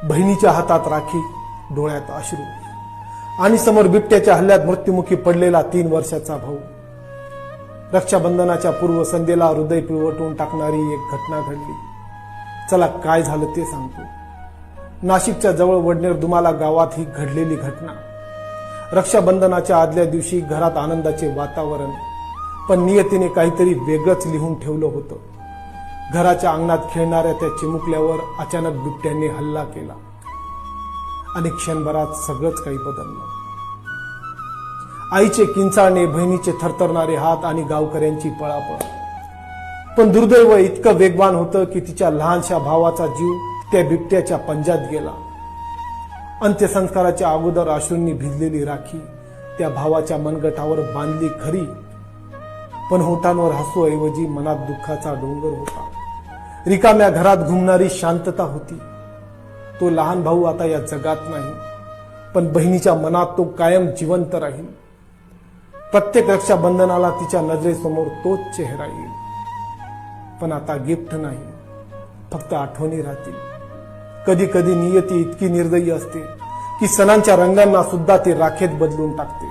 बहिणीच्या हातात राखी, डोळ्यात अश्रू आणि समोर बिबट्याच्या हल्ल्यात मृत्युमुखी पडलेला 3 वर्षाचा भाऊ. रक्षाबंधनाच्या पूर्वसंध्येला हृदय पिळवटून टाकणारी एक घटना घडली. चला काय झालं ते सांगतो. नाशिकच्या जवळ वडनेर दुमाला गावात ही घडलेली घटना. रक्षाबंधनाच्या आदल्या दिवशी घरात आनंदाचे वातावरण, पण नियतीने काहीतरी वेगळंच लिहून ठेवलं होतं. घराच्या अंगणात खेळणाऱ्या त्या चिमुकल्यावर अचानक बिबट्याने हल्ला केला आणि क्षणभरात सगळंच काही बदललं. आईचे किंचाळणे, बहिणीचे थरथरणारे हात आणि गावकऱ्यांची पळापळ. पण दुर्दैव इतकं वेगवान होतं की तिच्या लहानशा भावाचा जीव त्या बिबट्याच्या पंजात गेला. अंत्यसंस्काराच्या अगोदर अश्रूंनी भिजलेली राखी त्या भावाच्या मनगटावर बांधली खरी, पण होठांवर हसूऐवजी मनात दुःखाचा डोंगर होता. रिकाम्या घरात घुमणारी शांतता होती. तो लहान भाऊ आता या जगात नाही, पण बहिणीच्या मनात तो कायम जिवंत राहील. प्रत्येक रक्षाबंधनाला तिच्या नजरेसमोर तोच चेहरा येईल. पण आता गिफ्ट नाही, फक्त आठवणी राहतील. कधी कधी नियती इतकी निर्दयी असते की सणांच्या रंगांना सुद्धा ती राखेत बदलून टाकते.